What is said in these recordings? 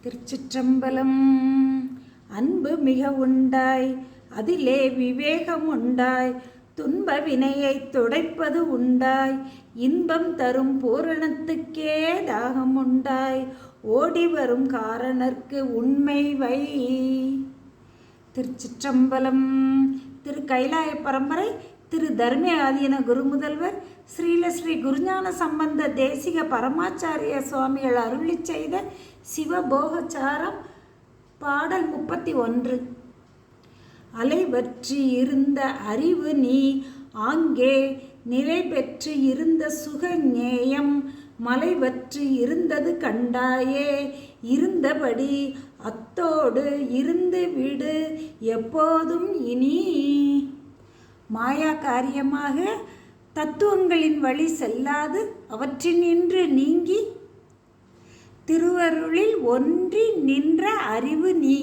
திருச்சிற்றம்பலம். அன்பு மிக உண்டாய் அதிலே விவேகம் உண்டாய், துன்ப வினையை துடைப்பது உண்டாய், இன்பம் தரும் பூரணத்துக்கே தாகம் உண்டாய், ஓடி வரும் காரணர்க்கு உண்மை வை. திருச்சிற்றம்பலம். திரு கைலாய பரம்பரை திரு தர்ம ஆதீன குருமுதல்வர் ஸ்ரீ குருஞான சம்பந்த தேசிக பரமாச்சாரிய சுவாமிகள் அருளி செய்த சிவபோகச்சாரம் பாடல் 31. அலை பற்றி இருந்த அறிவு நீ ஆங்கே நிலை பெற்று இருந்த சுகஞேயம், மலை பற்றி இருந்தது கண்டாயே இருந்தபடி அத்தோடு இருந்து விடு எப்போதும் இனி. மாயா காரியமாக தத்துவங்களின் வழி செல்லாது அவற்றினின்று நீங்கி திருவருளில் ஒன்றி நின்ற அறிவு நீ.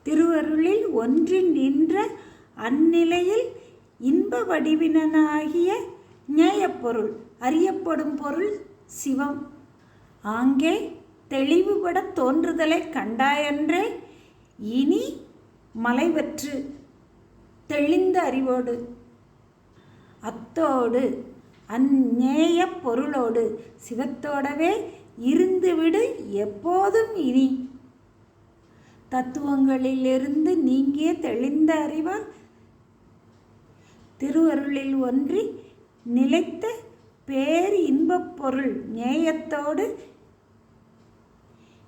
திருவருளில் ஒன்றி நின்ற அந்நிலையில் இன்ப வடிவினாகிய ஞேயப்பொருள் அறியப்படும் பொருள் சிவம் ஆங்கே தெளிவுபட தோன்றுதலை கண்டாயன்றே. இனி மலைவற்று தெளிந்த அறிவோடு அத்தோடு அந்நேய பொருளோடு சிவத்தோடவே இருந்துவிடு எப்போதும் இனி. தத்துவங்களிலிருந்து நீங்கிய தெளிந்த அறிவால் திருவருளில் ஒன்றி நிலைத்த பேர் இன்பப் பொருள் நேயத்தோடு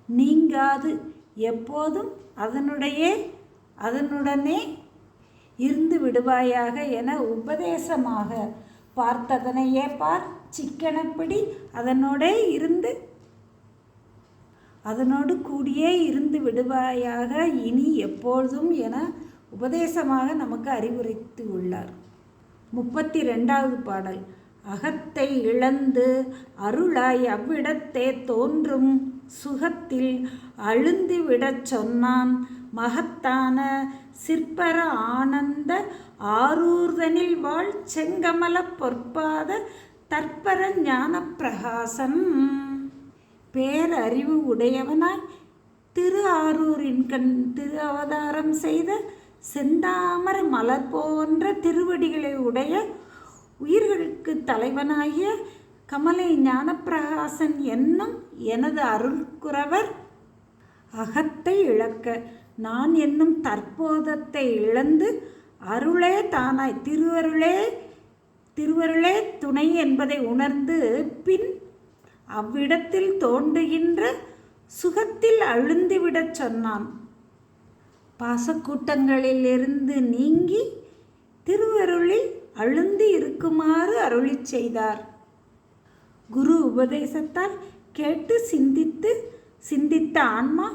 நீங்காது எப்போதும் அதனுடனே இருந்து விடுவாயாக என உபதேசமாக பார்த்ததனையே பார் சிக்கனப்படி அதனோடு கூடியே இருந்து விடுவாயாக இனி எப்பொழுதும் என உபதேசமாக நமக்கு அறிவுரைத்து உள்ளார். 32வது பாடல். அகத்தை இழந்து அருளாய் அவ்விடத்தே தோன்றும் சுகத்தில் அழுந்துவிடச் சொன்னான், மகத்தான சிற்பர ஆனந்த ஆரூர்தனில் வாழ் செங்கமல பொற்பாத தற்பர ஞான பிரகாசன். பேரறிவு உடையவனாய் திரு ஆரூரின் கண் திரு அவதாரம் செய்த செந்தாமர மலர் போன்ற திருவடிகளை உடைய உயிர்களுக்கு தலைவனாகிய கமலை ஞானப்பிரகாசன் என்னும் எனது அருள்குரவர் அகத்தை இழக்க நான் என்னும் தற்போதத்தை இழந்து அருளே தானாய் திருவருளே துணை என்பதை உணர்ந்து பின் அவ்விடத்தில் தோன்றுகின்ற சுகத்தில் அழுந்திவிடச் சொன்னான். பாசக்கூட்டங்களிலிருந்து நீங்கி திருவருளில் அழுந்தி இருக்குமாறு அருளி செய்தார். குரு உபதேசத்தால் கேட்டு சிந்தித்த ஆன்மா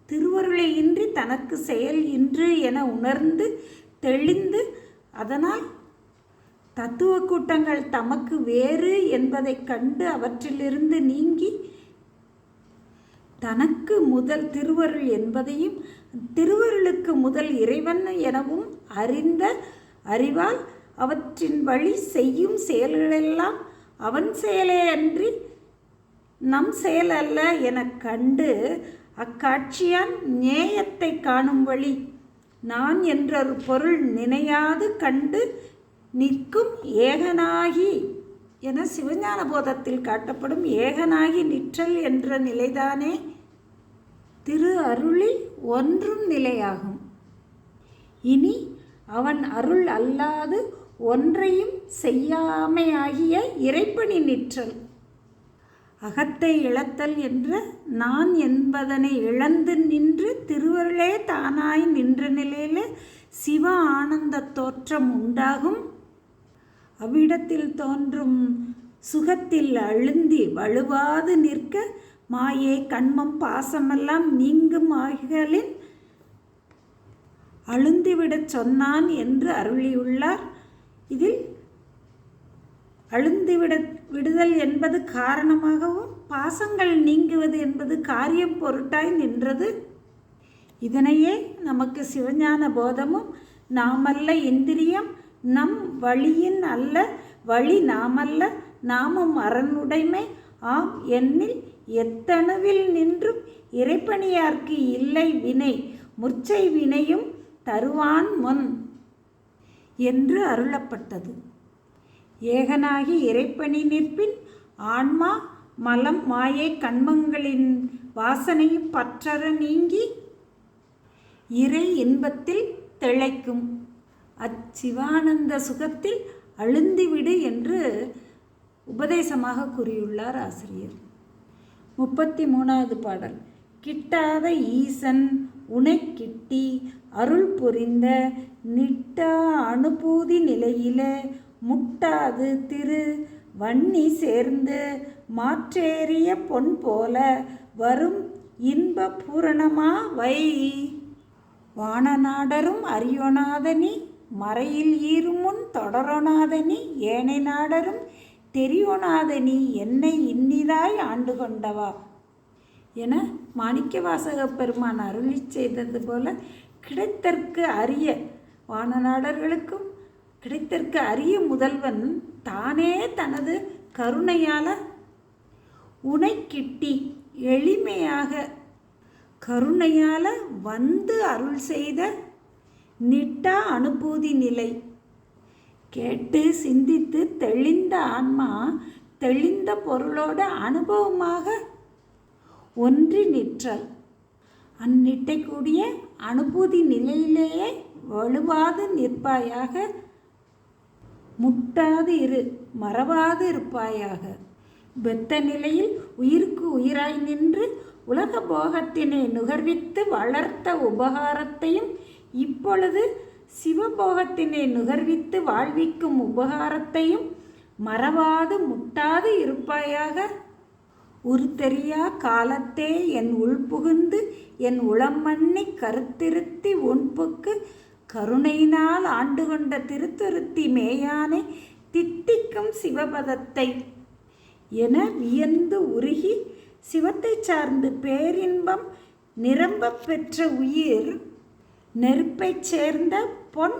திருவருளை இன்றி தனக்கு செயல் இன்று என உணர்ந்து தெளிந்து அதனால் தத்துவ கூட்டங்கள் தமக்கு வேறு என்பதை கண்டு அவற்றிலிருந்து நீங்கி தனக்கு முதல் திருவருள் என்பதையும் திருவருளுக்கு முதல் இறைவன் எனவும் அறிந்த அறிவால் அவற்றின் வழி செய்யும் செயல்களெல்லாம் அவன் செயலே அன்றி நம் செயல் அல்ல எனக் கண்டு அக்காட்சியான் நேயத்தை காணும் வழி நான் என்றொரு பொருள் நினையாது கண்டு நிற்கும் ஏகனாகி என சிவஞான போதத்தில் காட்டப்படும் ஏகனாகி நிற்றல் என்ற நிலைதானே திரு அருளில் ஒன்றும் நிலையாகும். இனி அவன் அருள் அல்லாது ஒன்றையும் செய்யாமையாகிய இறைப்பணி நிற்றல். அகத்தை இழத்தல் என்ற நான் என்பதனை இழந்து நின்று திருவருளே தானாய் நின்ற நிலையில சிவ ஆனந்த தோற்றம் உண்டாகும். அவ்விடத்தில் தோன்றும் சுகத்தில் அழுந்தி வலுவாது நிற்க மாயை கண்மம் பாசமெல்லாம் நீங்கும் ஆகிகளின் அழுந்திவிடச் சொன்னான் என்று அருளியுள்ளார். இதில் விடுதல் என்பது காரணமாகவும் பாசங்கள் நீங்குவது என்பது காரியம் பொருட்டாய் நின்றது. இதனையே நமக்கு சிவஞான போதமும் நாமல்ல இந்திரியம் நம் வழியின் அல்ல வழி நாமல்ல நாமும் அரணுடைமை ஆம் என்னில் எத்தணுவில் நின்றும் இறைப்பணியார்க்கு இல்லை வினை முற்சை வினையும் தருவான் முன் என்று அருளப்பட்டது. ஏகனாகி இறைப்பணி நிற்பின் ஆன்மா மலம் மாயை கண்மங்களின் வாசனையும் பற்றற நீங்கி இறை இன்பத்தில் திளைக்கும். அச்சிவானந்த சுகத்தில் அழுந்திவிடு என்று உபதேசமாக கூறியுள்ளார் ஆசிரியர். 33வது பாடல். கிட்டாத ஈசன் உனை கிட்டி அருள் புரிந்த நிட்டா அனுபூதி நிலையில முட்டாது திரு வன்னி சேர்ந்து மாற்றேறிய பொன் போல வரும் இன்ப பூரணமா வை. வானநாடரும் அறியொணாதனி மறையில் ஈருமுன் தொடரொணாதனி ஏனை நாடரும் தெரியோனாதனி என்னை இன்னிதாய் ஆண்டு கொண்டவா என மாணிக்கவாசக பெருமான் அருளி செய்தது போல கிடைத்தற்கு அரிய வானநாடர்களுக்கும் கிடைத்தற்கு அரிய முதல்வன் தானே தனது கருணையால் உனை கிட்டி எளிமையாக கருணையால் வந்து அருள் செய்த நிட்டா அனுபூதி நிலை. கேட்டு சிந்தித்து தெளிந்த ஆன்மா தெளிந்த பொருளோட அனுபவமாக ஒன்றி நிற்றல். அந்நிட்டை கூடிய அனுபூதி நிலையிலேயே வலுவாது நிற்பாயாக, முட்டாது இரு மறவாது இருப்பாயாக. பெத்த நிலையில் உயிருக்கு உயிராய் நின்று உலக போகத்தினை நுகர்வித்து வளர்த்த உபகாரத்தையும் இப்பொழுது சிவபோகத்தினை நுகர்வித்து வாழ்விக்கும் உபகாரத்தையும் மறவாது முட்டாது இருப்பாயாக. உருத்தெரியா காலத்தே என் உள்புகுந்து என் உளமண்ணி கருத்திருத்தி உன்புக்கு கருணையினால் ஆண்டு கொண்ட திருத்துருத்தி மேயானை தித்திக்கும் சிவபதத்தை என வியந்து உருகி சிவத்தை சார்ந்து பேரின்பம் நிரம்ப பெற்ற உயிர் நெருப்பை சேர்ந்த பொன்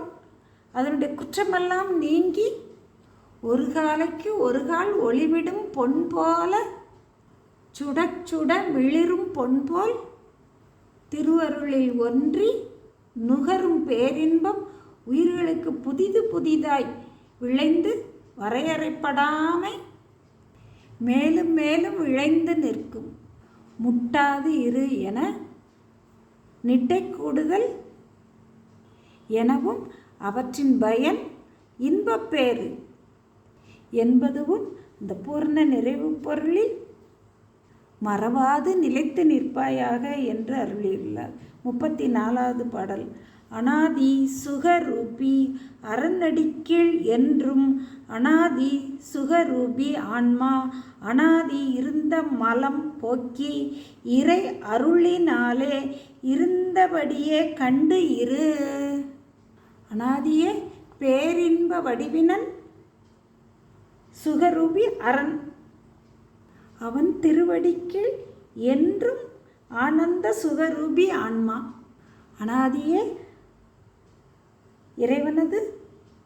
அதனுடைய குற்றமெல்லாம் நீங்கி ஒரு காலைக்கு ஒரு கால் ஒளிவிடும் பொன் போல சுட சுட மிளிரும் பொன் போல் திருவருளில் ஒன்றி நுகரும் பேரின்பம் உயிர்களுக்கு புதிது புதிதாய் விளைந்து வரையறைப்படாமை மேலும் மேலும் இழைந்து நிற்கும். முட்டாது இரு என நிட்டை கூடுதல் எனவும் அவற்றின் பயன் இன்பப்பேறு என்பதுவும் இந்த பூர்ண நிறைவு பொருளில் மறவாது நிலைத்து நிற்பாயாக என்று அருளியுள்ளார். 34வது பாடல். அனாதி சுகரூபி அறநடிக்கீழ் என்றும் அனாதி சுகரூபி ஆன்மா அனாதி இருந்த மலம் போக்கி இறை அருளினாலே இருந்தபடியே கண்டு இரு. அனாதியே பேரின்ப வடிவினன் சுகரூபி அரண் அவன் திருவடிக்கீழ் என்றும் ஆனந்த சுகரூபி ஆன்மா. அனாதியே இறைவனது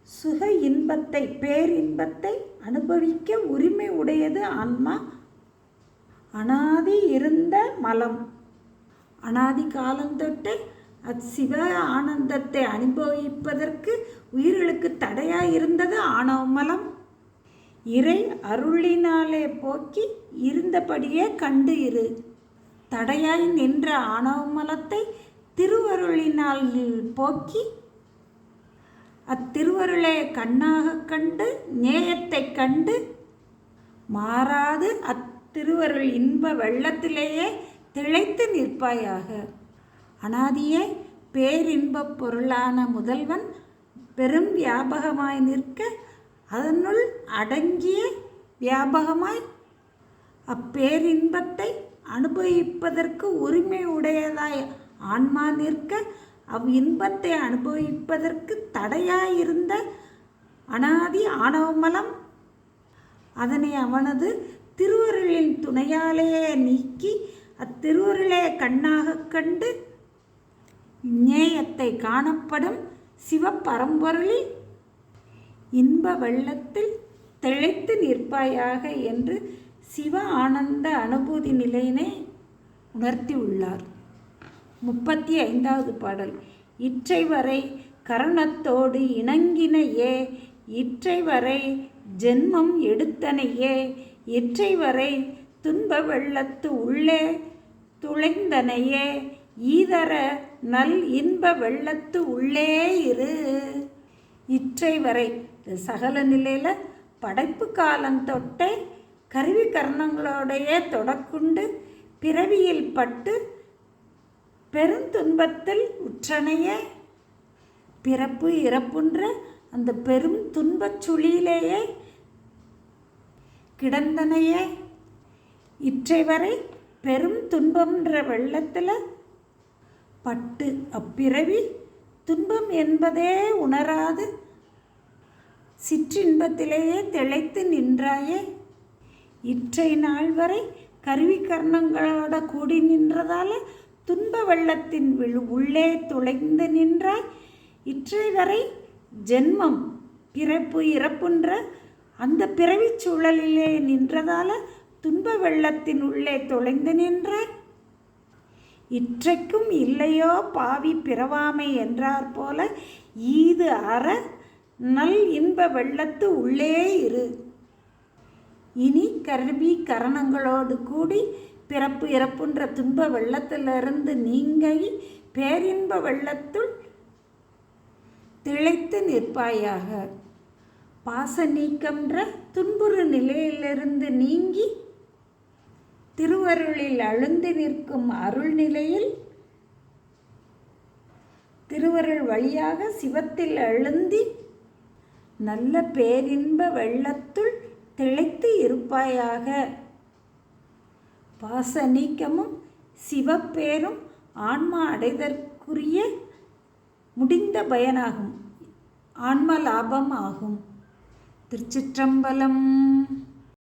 சுக இன்பத்தை பேரின்பத்தை அனுபவிக்க உரிமை உடையது ஆன்மா. அனாதி இருந்த மலம் அனாதி காலந்தொட்டு அச்சிவ ஆனந்தத்தை அனுபவிப்பதற்கு உயிர்களுக்கு தடையாயிருந்தது ஆணவ மலம். இறை அருளினாலே போக்கி இருந்தபடியே கண்டு இரு. தடையாய் நின்ற ஆணவ மலத்தை திருவருளினால் போக்கி அத்திருவருளை கண்ணாக கண்டு நேயத்தை கண்டு மாறாது அத்திருவருள் இன்ப வெள்ளத்திலேயே திளைத்து நிற்பாயாக. அனாதியே பேரின்பப் பொருளான முதல்வன் பெரும் வியாபகமாய் நிற்க அதனுள் அடங்கிய வியாபகமாய் அப்பேரின்பத்தை அனுபவிப்பதற்கு உரிமை உடையதாய் ஆன்மா நிற்க அவ்வின்பத்தை அனுபவிப்பதற்கு தடையாயிருந்த அனாதி ஆணவமலம் அதனை அவனது திருவருளின் துணையாலேயே நீக்கி அத்திருவருளே கண்ணாக கண்டு நேயத்தை காணப்படும் சிவபரம்பொருளில் இன்ப வெள்ளத்தில் திளைத்து நிற்பாயாக என்று சிவ ஆனந்த அனுபூதி நிலையினை உணர்த்தியுள்ளார். 35வது பாடல். இற்றைவரை கரணத்தோடு இணங்கினையே, இற்றைவரை ஜென்மம் எடுத்தனையே, இற்றைவரை துன்ப வெள்ளத்து உள்ளே துளைந்தனையே, ஈதர நல் இன்ப வெள்ளத்து உள்ளே இரு. இற்றைவரை சகல நிலையில் படைப்பு காலம் தொட்டே கருவி கரணங்களோடையே தொடக்குண்டு பிறவியில் பட்டு பெருந்துன்பத்தில் உற்றனையே, பிறப்பு இறப்புன்ற அந்த பெரும் துன்பச் சுழியிலேயே கிடந்தனையே, இற்றைவரை பெரும் துன்பம்ன்ற வெள்ளத்தில் பட்டு அப்பிறவி துன்பம் என்பதே உணராது சிற்றின்பத்திலேயே திளைத்து நின்றாயே, இற்றை நாள் வரை கருவி கர்ணங்களோட கூடி நின்றதால துன்ப வெள்ளத்தின் உள்ளே துளைந்து நின்றாய், இற்றை வரை ஜென்மம் பிறப்பு இறப்புன்ற அந்த பிறவி சூழலிலே நின்றதால துன்ப வெள்ளத்தின் உள்ளே துளைந்து நின்றாய், இற்றைக்கும் இல்லையோ பாவி பிறவாமை என்றார் போல ஈது அற நல் இன்ப வெள்ளத்து உள்ளே இரு. இனி கருவி கரணங்களோடு கூடி பிறப்பு இறப்புன்ற துன்ப வெள்ளத்திலிருந்து நீங்கி பேரின்ப வெள்ளத்துள் திளைத்து நிற்பாயாக. பாச நீக்கம்ன்ற துன்புறு நிலையிலிருந்து நீங்கி திருவருளில் அழுந்து நிற்கும் அருள் நிலையில் திருவருள் வழியாக சிவத்தில் அழுந்தி நல்ல பேரின்ப வெள்ளத்துள் திளைத்து இருப்பாயாக. பாச நீக்கமும் சிவப்பேரும் ஆன்மா அடைதற்குரிய முடிந்த பயனாகும், ஆன்ம லாபம் ஆகும். திருச்சிற்றம்பலம்.